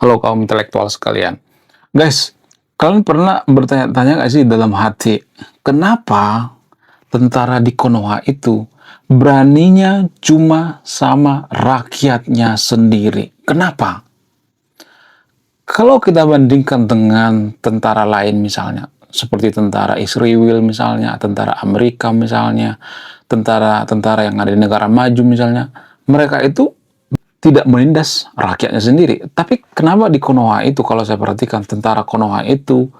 Halo kaum intelektual sekalian. Guys, kalian pernah bertanya-tanya nggak sih dalam hati, kenapa tentara di Konoha itu beraninya cuma sama rakyatnya sendiri? Kenapa? Kalau kita bandingkan dengan tentara lain misalnya, seperti tentara Israel misalnya, tentara Amerika misalnya, tentara-tentara yang ada di negara maju misalnya, mereka itu tidak menindas rakyatnya sendiri. Tapi kenapa di Konoha itu, kalau saya perhatikan, tentara Konoha itu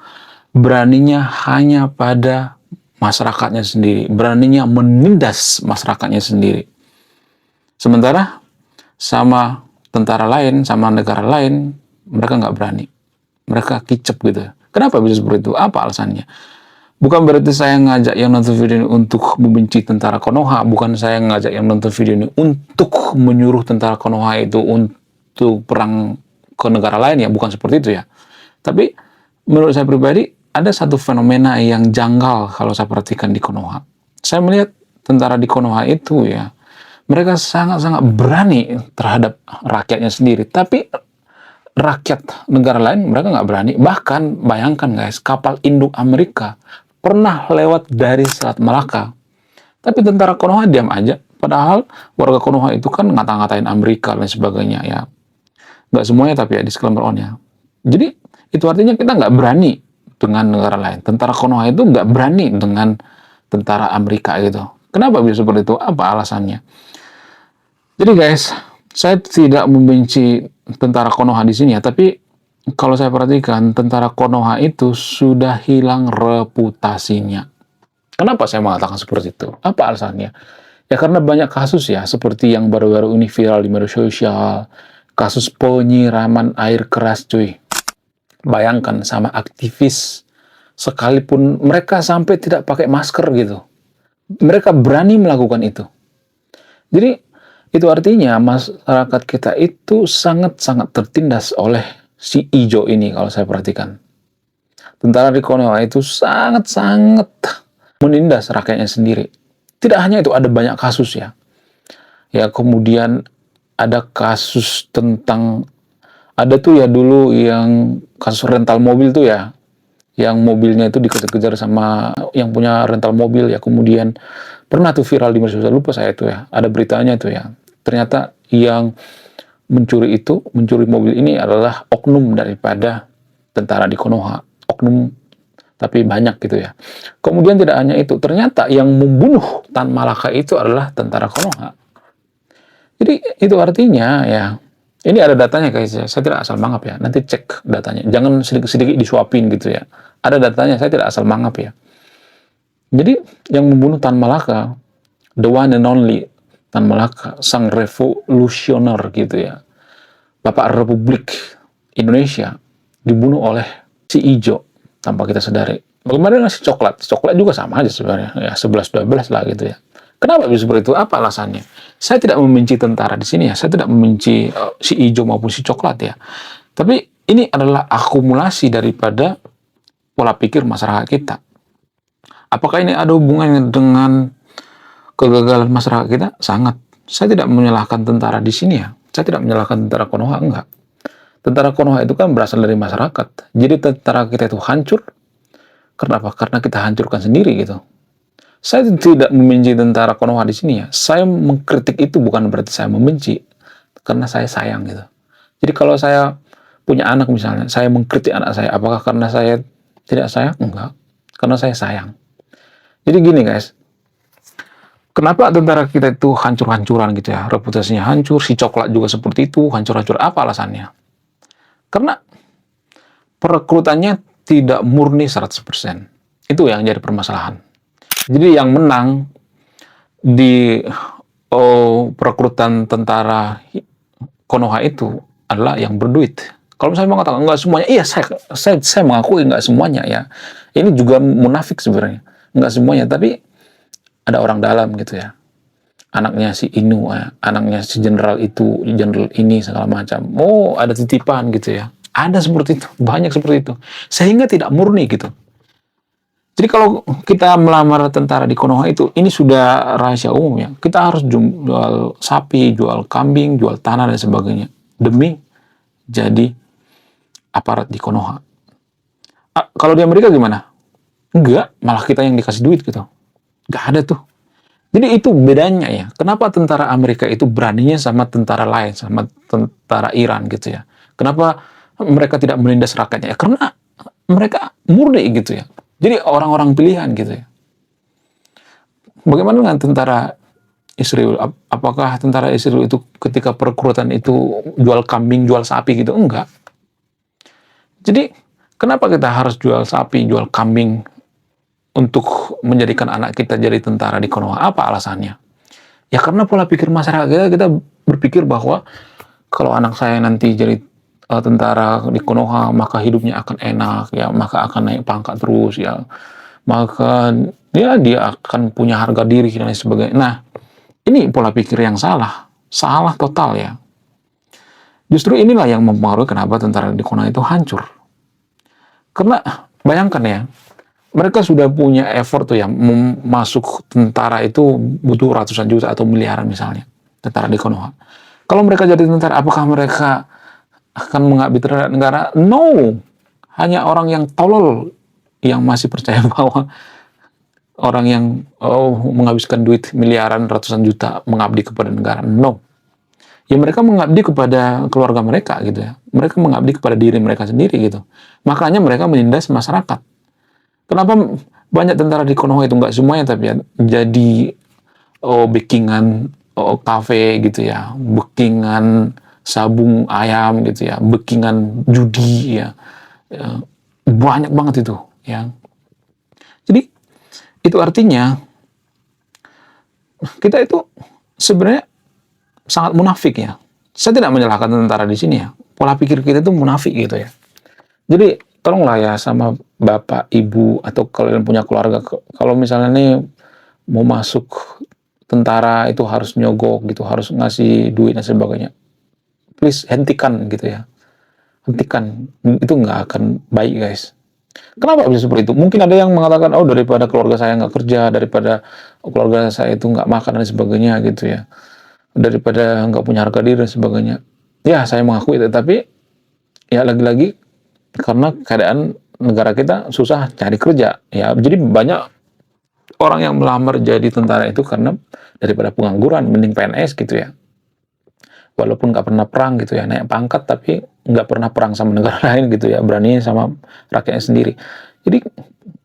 beraninya hanya pada masyarakatnya sendiri, beraninya menindas masyarakatnya sendiri. Sementara sama tentara lain, sama negara lain, mereka nggak berani. Mereka kicep gitu. Kenapa bisa seperti itu? Apa alasannya? Bukan berarti saya ngajak yang nonton video ini untuk membenci tentara Konoha, bukan saya ngajak yang nonton video ini untuk menyuruh tentara Konoha itu untuk perang ke negara lain, ya, bukan seperti itu ya. Tapi menurut saya pribadi ada satu fenomena yang janggal kalau saya perhatikan di Konoha. Saya melihat tentara di Konoha itu ya, mereka sangat-sangat berani terhadap rakyatnya sendiri, tapi rakyat negara lain mereka nggak berani. Bahkan bayangkan guys, kapal induk Amerika pernah lewat dari Selat Malaka, tapi tentara Konoha diam aja. Padahal warga Konoha itu kan ngata-ngatain Amerika dan sebagainya ya. Nggak semuanya tapi ya, disclaimer on ya. Jadi itu artinya kita nggak berani dengan negara lain. Tentara Konoha itu nggak berani dengan tentara Amerika gitu. Kenapa bisa seperti itu? Apa alasannya? Jadi guys, saya tidak membenci tentara Konoha di sini ya, tapi kalau saya perhatikan tentara Konoha itu sudah hilang reputasinya. Kenapa saya mengatakan seperti itu? Apa alasannya? Ya karena banyak kasus ya, seperti yang baru-baru ini viral di media sosial, kasus penyiraman air keras cuy. Bayangkan sama aktivis, sekalipun mereka sampai tidak pakai masker gitu. Mereka berani melakukan itu. Jadi itu artinya masyarakat kita itu sangat-sangat tertindas oleh si Ijo ini kalau saya perhatikan. Tentara di Konoha itu sangat-sangat menindas rakyatnya sendiri. Tidak hanya itu, ada banyak kasus ya. Ya kemudian ada kasus tentang, ada tuh ya dulu yang kasus rental mobil tuh ya, yang mobilnya itu dikejar-kejar sama yang punya rental mobil ya, kemudian pernah tuh viral di media sosial, lupa saya itu ya, ada beritanya tuh ya. Ternyata yang mencuri mobil ini adalah oknum daripada tentara di Konoha. Oknum tapi banyak gitu ya. Kemudian tidak hanya itu, ternyata yang membunuh Tan Malaka itu adalah tentara Konoha. Jadi itu artinya ya, ini ada datanya guys ya, saya tidak asal mangap ya, nanti cek datanya. Jangan sedikit-sedikit disuapin gitu ya. Ada datanya, saya tidak asal mangap ya. Jadi yang membunuh Tan Malaka, the one and only Tan Malaka, sang revolusioner gitu ya, Bapak Republik Indonesia, dibunuh oleh si Ijo tanpa kita sadari. Bagaimana dengan si Coklat? Coklat juga sama aja sebenarnya, ya 11-12 lah gitu ya. Kenapa bisa seperti itu? Apa alasannya? Saya tidak membenci tentara di sini ya, saya tidak membenci si Ijo maupun si Coklat ya. Tapi ini adalah akumulasi daripada pola pikir masyarakat kita. Apakah ini ada hubungannya dengan kegagalan masyarakat kita? Sangat. Saya tidak menyalahkan tentara di sini ya. Saya tidak menyalahkan tentara Konoha, enggak. Tentara Konoha itu kan berasal dari masyarakat. Jadi tentara kita itu hancur. Kenapa? Karena kita hancurkan sendiri gitu. Saya tidak membenci tentara Konoha di sini ya. Saya mengkritik itu bukan berarti saya membenci. Karena saya sayang gitu. Jadi kalau saya punya anak misalnya, saya mengkritik anak saya. Apakah karena saya tidak sayang? Enggak. Karena saya sayang. Jadi gini guys, kenapa tentara kita itu hancur-hancuran gitu ya, reputasinya hancur, si Coklat juga seperti itu, hancur-hancur, apa alasannya? Karena perekrutannya tidak murni 100%. Itu yang jadi permasalahan. Jadi yang menang di perekrutan tentara Konoha itu adalah yang berduit. Kalau saya mengatakan enggak semuanya, iya saya mengakui enggak semuanya ya. Ini juga munafik sebenarnya. Enggak semuanya, tapi ada orang dalam gitu ya. Anaknya si Inu, anaknya si jenderal itu, jenderal ini segala macam. Oh, ada titipan gitu ya. Ada seperti itu, banyak seperti itu. Sehingga tidak murni gitu. Jadi kalau kita melamar tentara di Konoha itu, ini sudah rahasia umum ya. Kita harus jual sapi, jual kambing, jual tanah dan sebagainya demi jadi aparat di Konoha. Kalau di Amerika gimana? Enggak, malah kita yang dikasih duit gitu. Nggak ada tuh. Jadi itu bedanya ya. Kenapa tentara Amerika itu beraninya sama tentara lain, sama tentara Iran gitu ya. Kenapa mereka tidak menindas rakyatnya? Ya, karena mereka murni gitu ya. Jadi orang-orang pilihan gitu ya. Bagaimana dengan tentara Israel? Apakah tentara Israel itu ketika perekrutan itu jual kambing, jual sapi gitu? Enggak. Jadi kenapa kita harus jual sapi, jual kambing untuk menjadikan anak kita jadi tentara di Konoha? Apa alasannya? Ya karena pola pikir masyarakat kita berpikir bahwa kalau anak saya nanti jadi tentara di Konoha, maka hidupnya akan enak, ya, maka akan naik pangkat terus, ya, maka ya dia akan punya harga diri dan lain sebagainya. Nah, ini pola pikir yang salah, salah total ya. Justru inilah yang mempengaruhi kenapa tentara di Konoha itu hancur. Karena bayangkan ya, mereka sudah punya effort tuh ya, masuk tentara itu butuh ratusan juta atau miliaran misalnya, tentara di Konoha. Kalau mereka jadi tentara, apakah mereka akan mengabdi terhadap negara? No. Hanya orang yang tolol yang masih percaya bahwa orang yang menghabiskan duit miliaran, ratusan juta mengabdi kepada negara. No. Ya mereka mengabdi kepada keluarga mereka gitu ya. Mereka mengabdi kepada diri mereka sendiri gitu. Makanya mereka menindas masyarakat. Kenapa banyak tentara di Konoha itu, nggak semuanya tapi ya, jadi backingan kafe gitu ya, backingan sabung ayam gitu ya, backingan judi ya, banyak banget itu ya. Jadi itu artinya kita itu sebenarnya sangat munafik ya. Saya tidak menyalahkan tentara di sini ya. Pola pikir kita itu munafik gitu ya. Jadi tolonglah ya sama bapak, ibu, atau kalian punya keluarga, kalau misalnya nih mau masuk tentara itu harus nyogok gitu, harus ngasih duit dan sebagainya. Please hentikan gitu ya. Hentikan. Itu nggak akan baik guys. Kenapa bisa seperti itu? Mungkin ada yang mengatakan, oh daripada keluarga saya nggak kerja, daripada keluarga saya itu nggak makan dan sebagainya gitu ya. Daripada nggak punya harga diri dan sebagainya. Ya saya mengakui itu, tapi ya lagi-lagi karena keadaan negara kita susah cari kerja ya, jadi banyak orang yang melamar jadi tentara itu karena daripada pengangguran mending PNS gitu ya, walaupun nggak pernah perang gitu ya, naik pangkat tapi nggak pernah perang sama negara lain gitu ya, berani sama rakyatnya sendiri. Jadi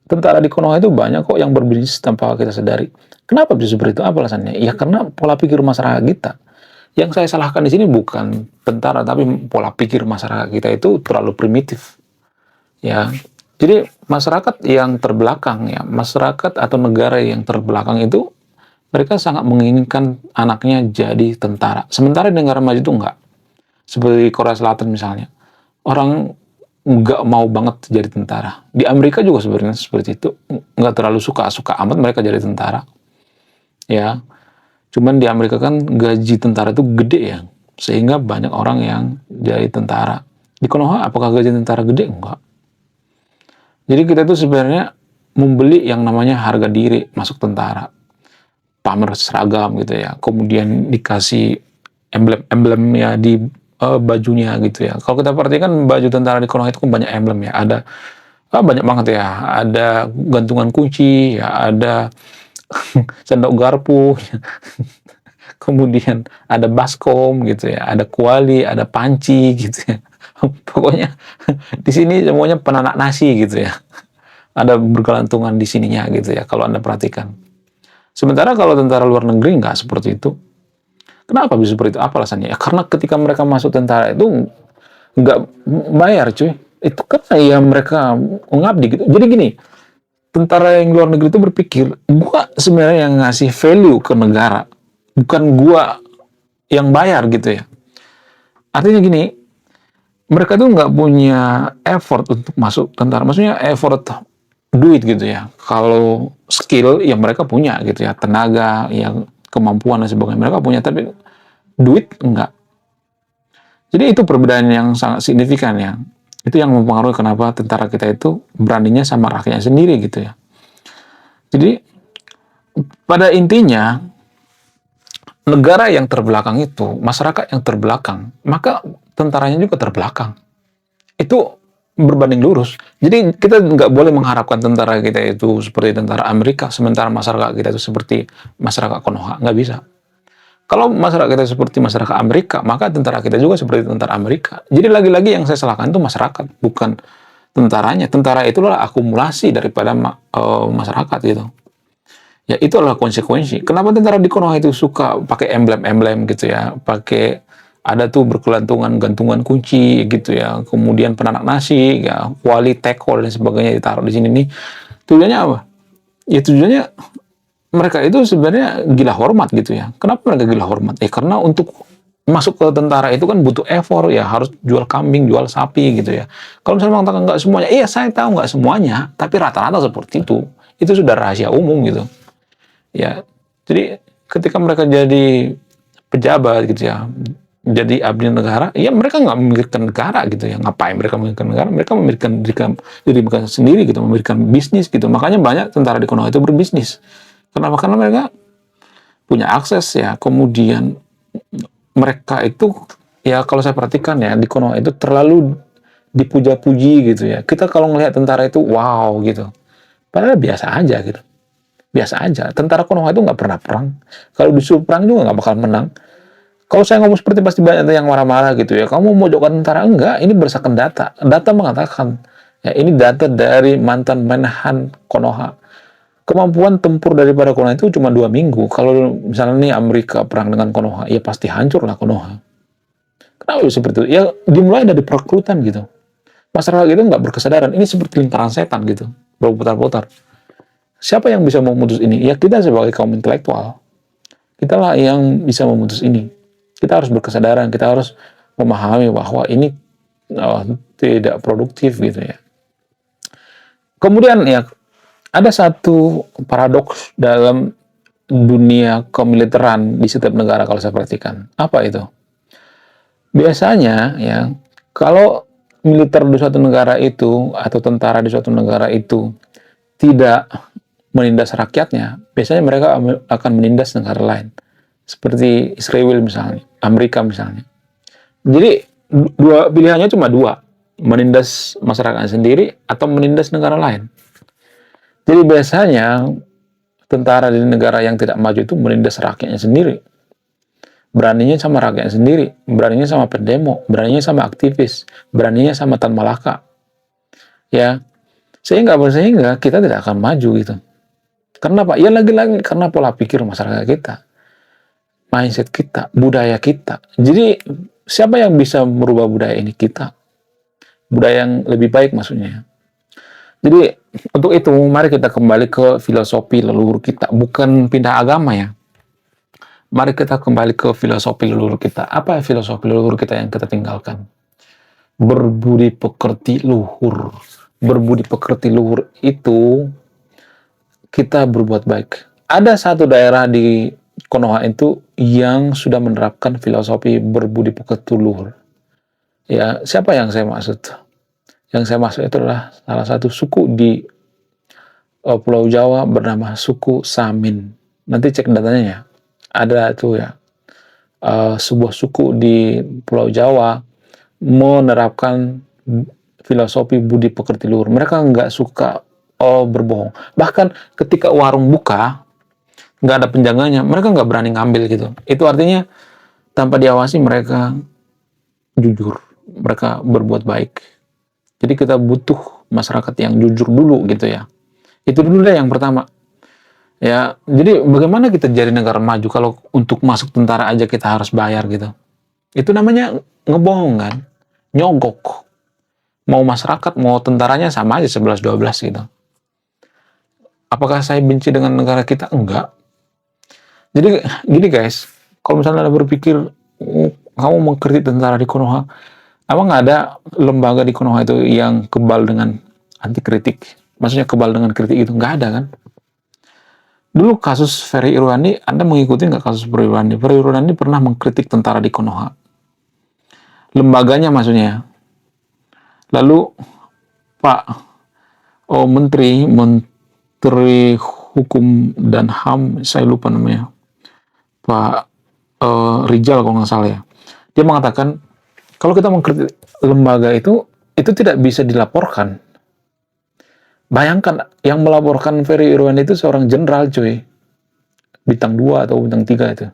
tentara di Konoha itu banyak kok yang berbisnis tanpa kita sadari. Kenapa bisa seperti itu? Apa alasannya? Ya karena pola pikir masyarakat kita. Yang saya salahkan di sini bukan tentara, tapi pola pikir masyarakat kita itu terlalu primitif. Ya, jadi masyarakat yang terbelakang ya, masyarakat atau negara yang terbelakang itu mereka sangat menginginkan anaknya jadi tentara. Sementara di negara maju itu enggak. Seperti Korea Selatan misalnya. Orang nggak mau banget jadi tentara. Di Amerika juga sebenarnya seperti itu. Nggak terlalu suka amat mereka jadi tentara. Ya, cuman di Amerika kan gaji tentara itu gede ya. Sehingga banyak orang yang jadi tentara. Di Konoha apakah gaji tentara gede? Enggak. Jadi kita itu sebenarnya membeli yang namanya harga diri masuk tentara. Pamer seragam gitu ya. Kemudian dikasih emblem-emblem ya di bajunya gitu ya. Kalau kita perhatikan baju tentara di Konoha itu kan banyak emblem ya. Ada banyak banget ya. Ada gantungan kunci, ya ada sendok garpu, kemudian ada baskom gitu ya, ada kuali, ada panci gitu ya. Pokoknya di sini semuanya penanak nasi gitu ya. Ada bergelantungan di sininya gitu ya kalau Anda perhatikan. Sementara kalau tentara luar negeri nggak seperti itu. Kenapa bisa seperti itu? Apa alasannya? Ya karena ketika mereka masuk tentara itu nggak bayar cuy. Itu karena ya mereka mengabdi gitu. Jadi gini, tentara yang luar negeri itu berpikir, gua sebenarnya yang ngasih value ke negara, bukan gua yang bayar gitu ya. Artinya gini, mereka tuh nggak punya effort untuk masuk tentara. Maksudnya effort duit gitu ya. Kalau skill yang mereka punya gitu ya, tenaga, yang kemampuan dan sebagainya mereka punya, tapi duit enggak. Jadi itu perbedaan yang sangat signifikan ya. Itu yang mempengaruhi kenapa tentara kita itu beraninya sama rakyatnya sendiri gitu ya. Jadi pada intinya negara yang terbelakang itu, masyarakat yang terbelakang, maka tentaranya juga terbelakang. Itu berbanding lurus. Jadi kita nggak boleh mengharapkan tentara kita itu seperti tentara Amerika, sementara masyarakat kita itu seperti masyarakat Konoha. Nggak bisa. Kalau masyarakat kita seperti masyarakat Amerika, maka tentara kita juga seperti tentara Amerika. Jadi lagi-lagi yang saya salahkan itu masyarakat, bukan tentaranya. Tentara itulah akumulasi daripada masyarakat gitu. Ya itu adalah konsekuensi. Kenapa tentara di Konoha itu suka pakai emblem-emblem gitu ya, pakai ada tuh berkelantungan gantungan kunci gitu ya, kemudian penanak nasi, ya, kuali, teko dan sebagainya ditaruh di sini nih. Tujuannya apa? Ya tujuannya mereka itu sebenarnya gila hormat gitu ya. Kenapa mereka gila hormat? Karena untuk masuk ke tentara itu kan butuh effort ya, harus jual kambing, jual sapi gitu ya. Kalau misalnya mengatakan nggak semuanya, iya saya tahu nggak semuanya, tapi rata-rata seperti itu. Itu sudah rahasia umum gitu. Ya, jadi ketika mereka jadi pejabat gitu ya, jadi abdi negara, ya mereka nggak memikirkan negara gitu ya. Ngapain mereka memikirkan negara? Mereka memikirkan diri mereka sendiri gitu, memikirkan bisnis gitu. Makanya banyak tentara di Konoha itu berbisnis. Kenapa? Karena mereka punya akses ya. Kemudian mereka itu, ya kalau saya perhatikan ya, di Konoha itu terlalu dipuja-puji gitu ya. Kita kalau ngelihat tentara itu, wow gitu. Padahal biasa aja gitu. Biasa aja. Tentara Konoha itu nggak pernah perang. Kalau disuruh perang juga nggak bakal menang. Kalau saya ngomong seperti pasti banyak yang marah-marah gitu ya. Kamu mau memojokkan tentara? Enggak, ini berdasarkan data. Data mengatakan, ya ini data dari mantan Menhan Konoha. Kemampuan tempur daripada Konoha itu cuma 2 minggu. Kalau misalnya nih Amerika perang dengan Konoha, ya pasti hancur lah Konoha. Kenapa bisa seperti itu? Ya dimulai dari perekrutan gitu. Masyarakat itu nggak berkesadaran. Ini seperti lingkaran setan gitu, berputar-putar. Siapa yang bisa memutus ini? Ya kita sebagai kaum intelektual. Kita lah yang bisa memutus ini. Kita harus berkesadaran, kita harus memahami bahwa ini tidak produktif gitu ya. Kemudian ya ada satu paradoks dalam dunia kemiliteran di setiap negara kalau saya perhatikan. Apa itu? Biasanya ya kalau militer di suatu negara itu atau tentara di suatu negara itu tidak menindas rakyatnya, biasanya mereka akan menindas negara lain. Seperti Israel misalnya, Amerika misalnya. Jadi pilihannya cuma dua, menindas masyarakat sendiri atau menindas negara lain. Jadi biasanya tentara di negara yang tidak maju itu menindas rakyatnya sendiri. Beraninya sama rakyatnya sendiri, beraninya sama pendemo, beraninya sama aktivis, beraninya sama Tan Malaka. Ya, sehingga kita tidak akan maju gitu. Karena apa? Ya lagi-lagi karena pola pikir masyarakat kita, mindset kita, budaya kita. Jadi siapa yang bisa merubah budaya ini? Kita. Budaya yang lebih baik maksudnya. Jadi untuk itu mari kita kembali ke filosofi leluhur kita, bukan pindah agama ya. Mari kita kembali ke filosofi leluhur kita. Apa filosofi leluhur kita yang kita tinggalkan? Berbudi pekerti luhur. Berbudi pekerti luhur itu kita berbuat baik. Ada satu daerah di Konoha itu yang sudah menerapkan filosofi berbudi pekerti luhur. Ya, siapa yang saya maksud? Yang saya maksud itu adalah salah satu suku di Pulau Jawa bernama suku Samin. Nanti cek datanya ya. Ada tuh ya. Sebuah suku di Pulau Jawa menerapkan filosofi budi pekerti luhur. Mereka nggak suka berbohong. Bahkan ketika warung buka, nggak ada penjaganya, mereka nggak berani ngambil gitu. Itu artinya tanpa diawasi mereka jujur, mereka berbuat baik. Jadi kita butuh masyarakat yang jujur dulu gitu ya. Itu dulu deh yang pertama. Ya, jadi bagaimana kita jadi negara maju kalau untuk masuk tentara aja kita harus bayar gitu. Itu namanya ngebohong kan, nyogok. Mau masyarakat, mau tentaranya sama aja 11-12 gitu. Apakah saya benci dengan negara kita? Enggak. Jadi gini guys, kalau misalnya Anda berpikir kamu mengkritik tentara di Konoha, emang nggak ada lembaga di Konoha itu yang kebal dengan anti kritik? Maksudnya kebal dengan kritik itu nggak ada kan? Dulu kasus Ferry Irwandi, Anda mengikuti nggak kasus Ferry Irwandi? Ferry Irwandi pernah mengkritik tentara di Konoha. Lembaganya maksudnya. Lalu Pak Menteri Hukum dan HAM, saya lupa namanya, Pak Rijal kalau nggak salah ya. Dia mengatakan, kalau kita mengkritik lembaga itu, itu tidak bisa dilaporkan. Bayangkan yang melaporkan Ferry Irawan itu seorang jenderal, cuy. Bintang 2 atau bintang 3 itu.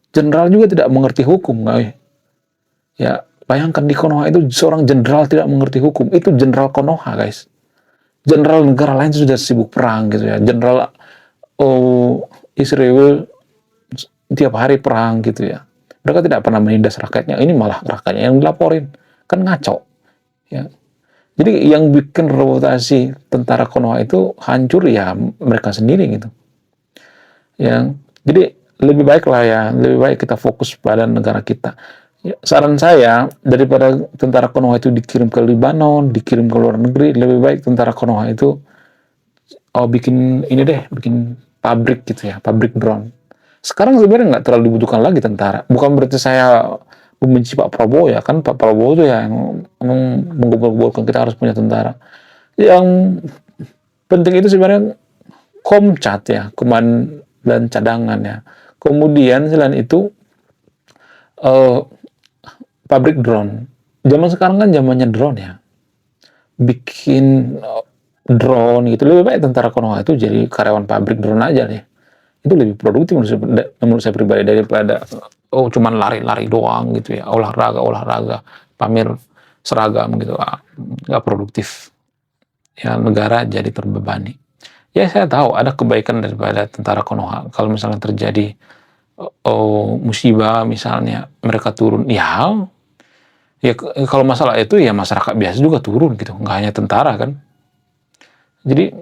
Jenderal juga tidak mengerti hukum, guys. Ya, bayangkan di Konoha itu seorang jenderal tidak mengerti hukum. Itu jenderal Konoha, guys. Jenderal negara lain sudah sibuk perang gitu ya. Jenderal Israel tiap hari perang gitu ya. Mereka tidak pernah menindas rakyatnya. Ini malah rakyatnya yang dilaporin. Kan ngaco. Ya. Jadi yang bikin reputasi tentara Konoha itu hancur ya mereka sendiri gitu. Jadi lebih baik lah ya, lebih baik kita fokus pada negara kita. Ya, saran saya, daripada tentara Konoha itu dikirim ke Lebanon, dikirim ke luar negeri, lebih baik tentara Konoha itu bikin ini deh, bikin pabrik gitu ya, pabrik drone. Sekarang sebenarnya nggak terlalu dibutuhkan lagi tentara. Bukan berarti saya membenci Pak Prabowo ya, kan Pak Prabowo itu ya yang menggobol-gobolkan kita harus punya tentara. Yang penting itu sebenarnya Komcat ya, komandan dan cadangan ya. Kemudian selain itu pabrik drone. Zaman sekarang kan zamannya drone ya. Bikin drone gitu. Lebih baik tentara Konoha itu jadi karyawan pabrik drone aja deh. Itu lebih produktif menurut saya pribadi daripada cuman lari-lari doang gitu ya. Olahraga, pamer seragam gitu. Nggak produktif. Ya negara jadi terbebani. Ya saya tahu ada kebaikan daripada tentara Konoha. Kalau misalnya terjadi musibah misalnya mereka turun, ya kalau masalah itu ya masyarakat biasa juga turun gitu, nggak hanya tentara kan. Jadi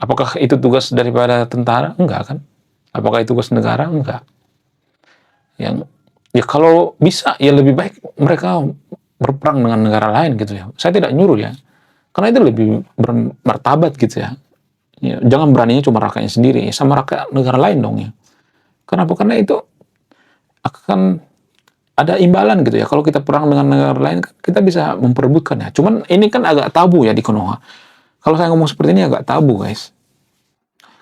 apakah itu tugas daripada tentara? Enggak kan. Apakah itu tugas negara? Enggak. Yang ya kalau bisa ya lebih baik mereka berperang dengan negara lain gitu ya. Saya tidak nyuruh ya, karena itu lebih bermartabat gitu ya. Ya, jangan beraninya cuma rakyatnya sendiri, sama rakyat negara lain dong ya. Kenapa? Karena itu akan ada imbalan gitu ya. Kalau kita perang dengan negara lain, kita bisa memperebutkan ya. Cuman ini kan agak tabu ya di Konoha. Kalau saya ngomong seperti ini agak tabu, guys.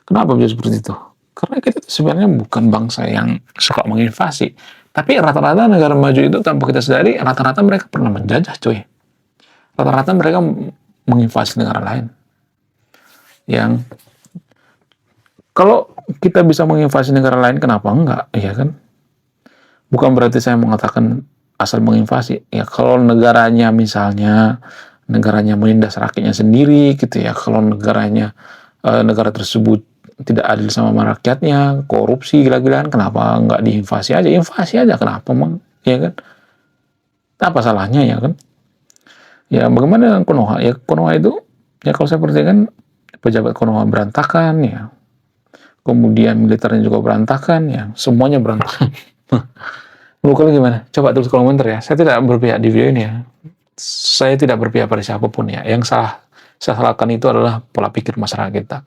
Kenapa bisa seperti itu? Karena kita sebenarnya bukan bangsa yang suka menginvasi. Tapi rata-rata negara maju itu tanpa kita sadari, rata-rata mereka pernah menjajah, coy. Rata-rata mereka menginvasi negara lain. Yang kalau kita bisa menginvasi negara lain, kenapa enggak? Iya kan? Bukan berarti saya mengatakan asal menginvasi. Ya kalau negaranya misalnya negaranya menindas rakyatnya sendiri gitu ya. Kalau negara tersebut tidak adil sama rakyatnya, korupsi gila-gilaan, kenapa enggak diinvasi aja? Invasi aja, kenapa emang? Ya kan? Apa salahnya ya kan? Ya bagaimana Konoha? Ya Konoha itu ya kalau saya perhatikan pejabat Konoha berantakan ya. Kemudian militernya juga berantakan ya. Semuanya berantakan. Menurut kalian gimana? Coba tulis komentar ya. Saya tidak berpihak di video ini ya. Saya tidak berpihak pada siapapun ya. Yang saya salahkan itu adalah pola pikir masyarakat kita.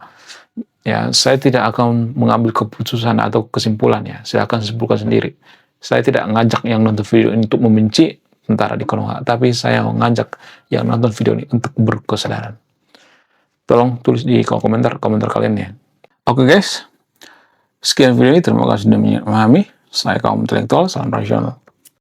Ya, saya tidak akan mengambil keputusan atau kesimpulan ya. Saya akan simpulkan sendiri. Saya tidak ngajak yang nonton video ini untuk membenci tentara di Konoha, tapi saya mengajak yang nonton video ini untuk berkesadaran. Tolong tulis di komentar kalian ya. Oke guys, sekian video ini. Terima kasih sudah memahami. Saya kaum intelektual, salam rasional.